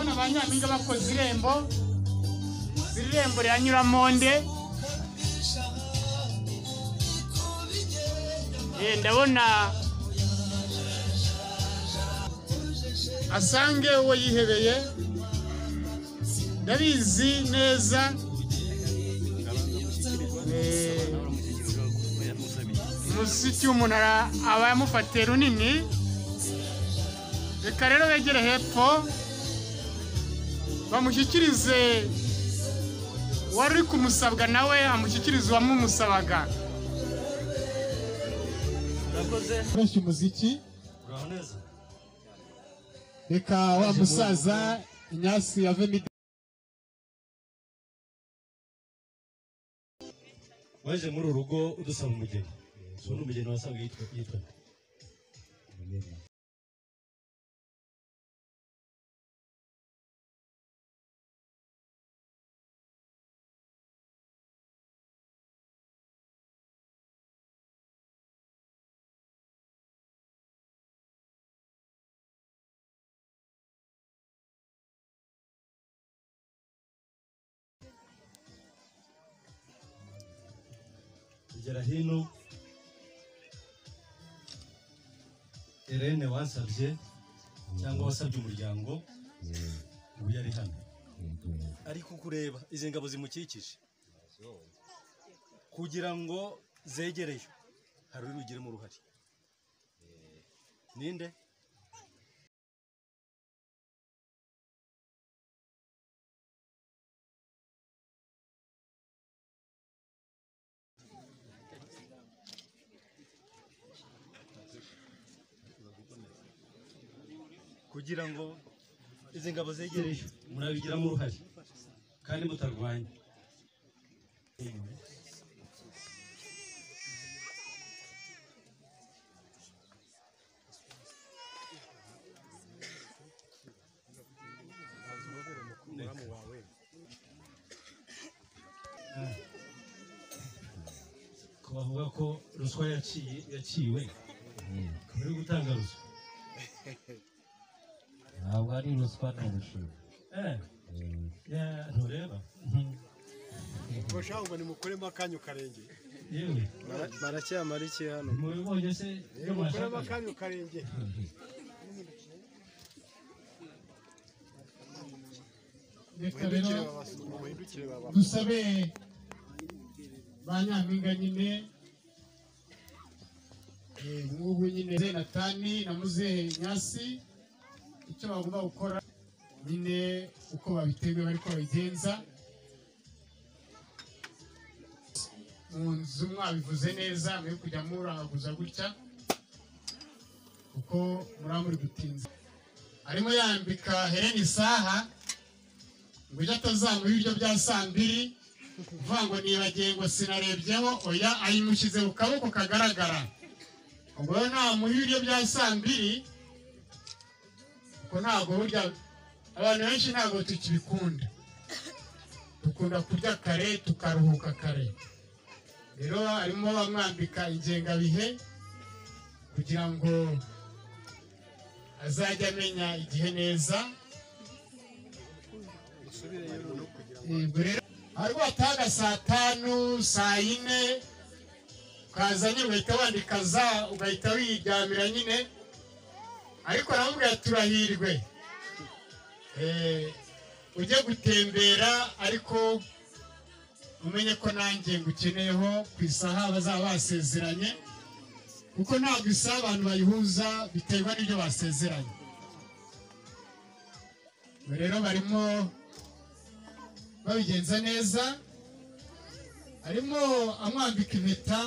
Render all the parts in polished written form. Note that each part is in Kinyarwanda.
ndabona abanyampinga bakoze irembo riranyura monde. Ndabona asange uwo yihebeye, ndabizi neza. Umusiki w'umuntu aba yamufatiye runini. Reka rero begere hepfo bamushyikirize wari kumusabwa nawe amushyikirize uwamumusabaga. Fresh umuziki. Reka wa musaza Inyasi yave waje muri urugo udusaba umugeni. So n'umugeni wasabwe yitwa Igera hino Irene wasabye cyangwa wasabye umuryango ubu yari hano ariko kureba izi ngabo zimukikije kugira ngo zegereyo hari urugiremo uruhari. Ninde? kugira ngo izi ngabo zegereyo murabigiramo uruhari kandi mutarwanya. ko bavuga ko ruswa yaciwe kabiri gutanga ruswa. Ntabwo ari ruswa n'ubushuru. Ntureba Bashaka ngo nimukoremo akanyu karenge. yewe Baracyamara iki hano? mubibonye se Mukoremo akanyu karenge. Reka rero dusabe banyampinga nyine nk'ubu nyine Natani na Muzehe Inyasi icyo bagomba gukora nyine uko babiteguye bariko babigenza. Mu nzu mwabivuze neza mwe kujya murangaguza gutya kuko muri gutinza. Arimo yambika Helene isaha ngo ujya atazamuha ibiryo bya sambiri uvuga ngo nibagiye ngo sinarebyeho. Oya, ayimushyize ku kaboko kagaragara. Ubwo namuha ibiryo bya sambiri kuko ntabwo burya abantu benshi ntabwo tukibikunda, dukunda kurya kare tukaruhuka kare. Rero arimo bamwambika ingengabihe kugira ngo azajya amenya igihe neza. Ariko ataga saa 5 saa 4 ukazanye ugahita wandikaza ugahita wiryamira nyine. Ariko aramubwira turahirwe ujye gutembera ariko umenye ko nanjye ngukeneyeho ku isaha bazaba basezeranye kuko ntabwo isaha abantu bayihuza biterwa n'ibyo basezeranye. Rero barimo babigenza neza. Arimo amwambika impeta,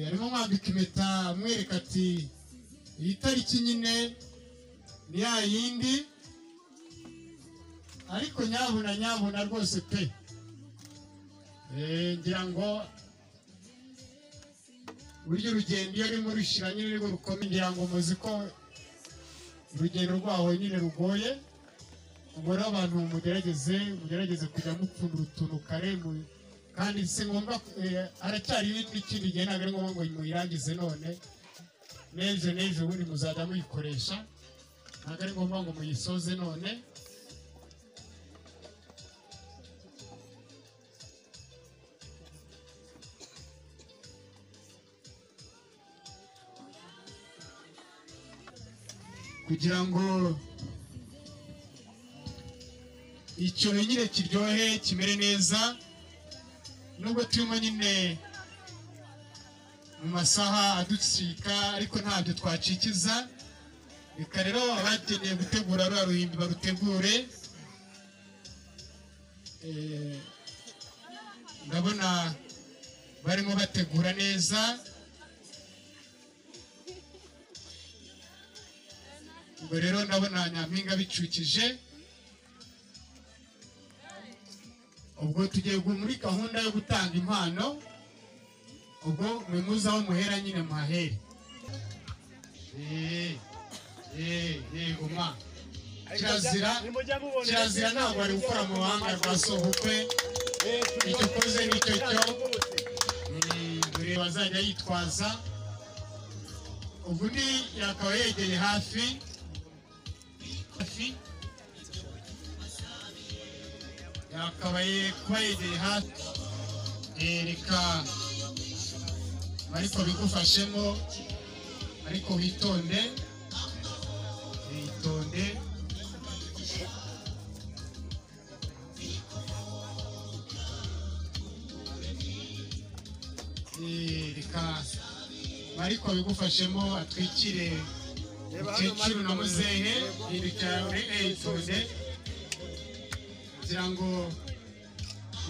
arimo amwambika impeta amwereka ati iyi tariki nyine ni ya yindi, ariko nyabuna rwose pe ngira ngo buryo urugendo iyo rurimo rushira nyine rwo rukomeye, ngira ngo muzi ko urugendo rwaho nyine rugoye. Ubwo rero abantu mugerageze kujya mupfundura utuntu kare kandi si ngombwa, haracyari n'ikindi gihe ntabwo ari ngombwa ngo muyirangize none, n'ejo ubundi muzajya muyikoresha. ntabwo ari ngombwa ngo muyisoze none. kugira ngo icyo nyine kiryohe kimere neza, nubwo turimo nyine mu masaha aducika ariko ntabyo twacikiza. Reka rero abakeneye gutegura rwa ruhimbi barutegure. Ndabona barimo bategura neza. Ubwo rero ndabona Nyampinga bicukije. Ubwo tugiye muri gahunda yo gutanga impano. Ubwo mwimuza aho muhera nyine muhahere. Uma kirazira ntabwo ari gukora mu ruhanga rwa sobukwe. Icyo ukoze nicyo cyo buri bazajya yitwaza. Ubu ni yakaba yegeye hafi yakabaye kuba yegeye hafi. Reka ariko bigufashemo, ariko witonde. Reka ariko bigufashemo atwikire umukecuru na muzehe. Yitonde kugira ngo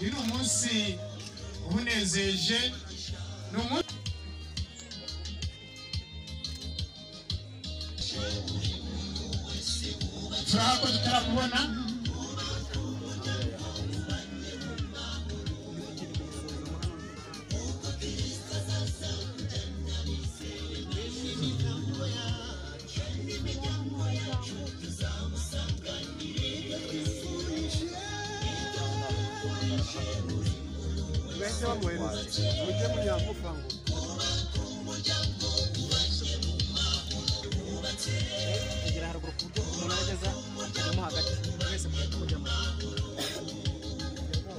uyu ni umunsi ubunezeje. Ni umunsi turaha ko tutarakubona.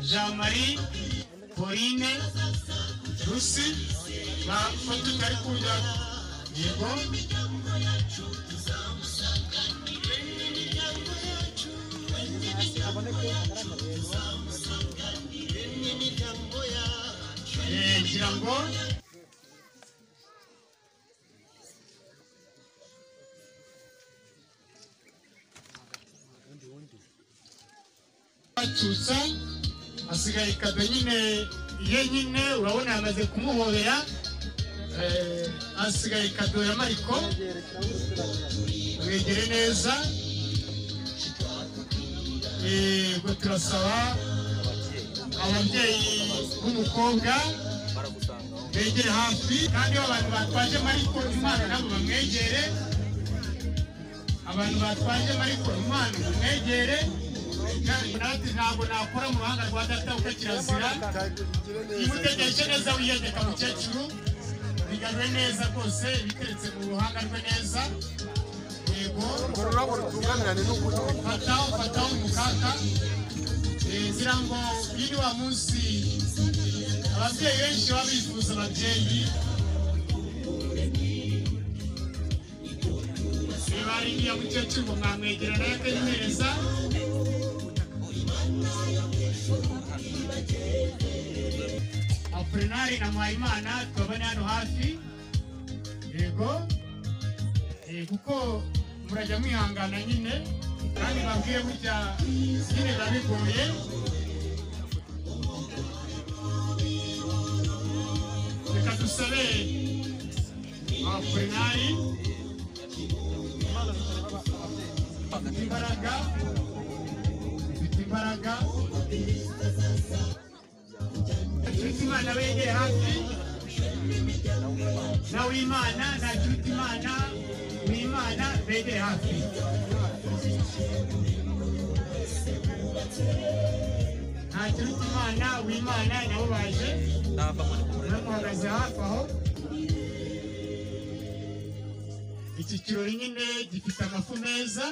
Jean-Marie, Pauline, Lucy, bafata utari kujya. Yego. Ngira ngo atutsa asigaye kado nyine ye nyine urabona yamaze kumuhobera. Asigaye kado ya Mariko. Wegere neza. Ubwo turasaba ababyeyi b'umukobwa begere hafi, kandi abantu batwaje Mariko impano nabo bamwegere. Abantu batwaje Mariko impano bamwegere. Nati ntabwo nakora mu ruhanga rwa data uko kirazira. Imutegereje neza wiyegeka mukecuru. Bigarure neza rwose biteretse mu ruhanga rwe neza. Yego. Fataho umukaka. Ngira ngo uyu ni wa munsi ababyeyi benshi baba bifuza ababyeyi. Niba ari iya mukecuru ngo mwamwegera nayo akanyihereza. Aprenari na Mwayimana twabane hano hafi. Yego. Kuko murajya mwihangana nyine, kandi babwiye burya nyine biba bigoye. Reka dusabe Aprenari imbaraga. Imana wegere hafi. Na w'Imana na Imana w'Imana begere hafi. Na Imana w'Imana nabo baje. Bahagaze hafi aho. iki kirori nyine gifite amafu meza.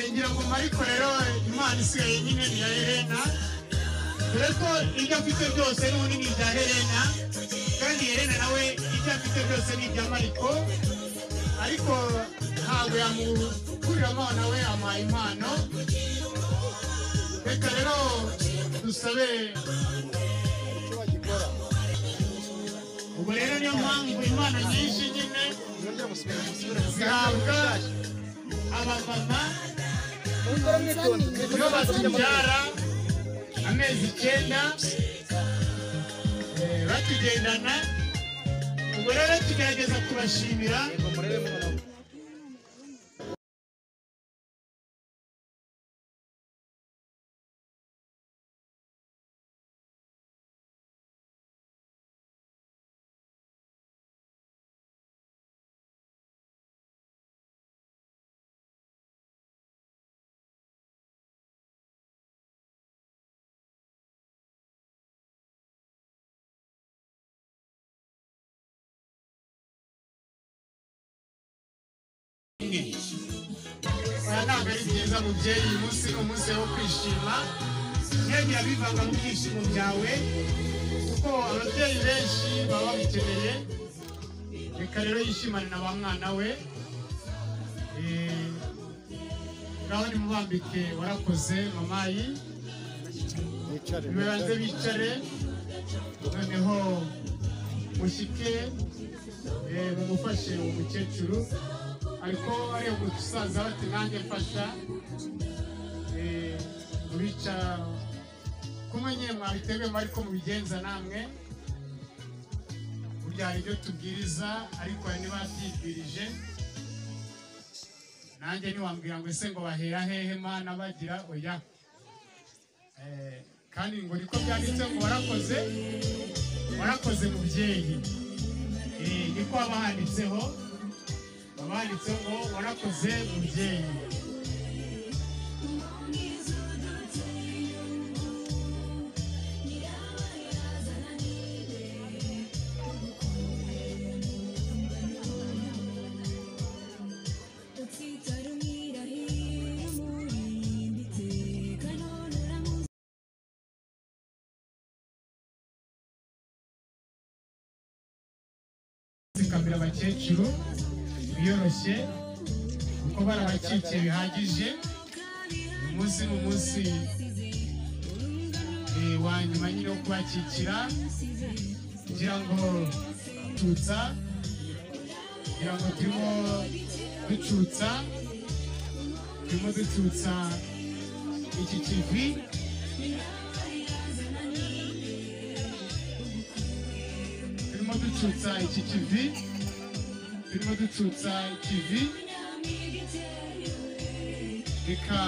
Ngira ngo ariko rero Imana isigaye nyine ni ya Helena, dore ko ibyo afite byose n'ubundi ni ibya Helena, kandi Helena nawe ibyo afite byose ni ibya Mariko, ariko ntabwo yamukuriramo nawe amuhaye impano. Reka rero dusabe, ubwo rero niyo mpamvu impano nyinshi nyine zihabwa abamama iyo batubyara amezi 9 batugendana. Ubwo rero tugerageza kubashimira. Ntabwo ari byiza mubyeyi, uyu munsi ni umunsi wo kwishima, ntihagire abivanga mu byishimo byawe kuko ababyeyi benshi baba babikeneye. Reka rero yishimane na ba mwana we. Ngaho nimubambike warakoze mamayi, nibanze bicare, noneho mushyike mumufashe uwo mukecuru, ariko ariyo gusaza bati nanjye mfasha mubica kumwe nyine mwabiteguye ariko mubigenza namwe. Burya hari ibyo tubwiriza ariko hari ntibabyibwirije. Nanjye ntiwambwira ngo ese ngo bahera hehe mana bagira oya, kandi ngo niko byanditse ngo warakoze mubyeyi, niko haba handitseho ngo warakoze mubyeyi. Zikambira abakecuru biyoroshye kuko barabakikiye bihagije. Uyu munsi ni umunsi wa nyuma nyine wo kubakikira, kugira ngo turimo ducutsa iki kivi. Turimo ducutsa ikivi. Reka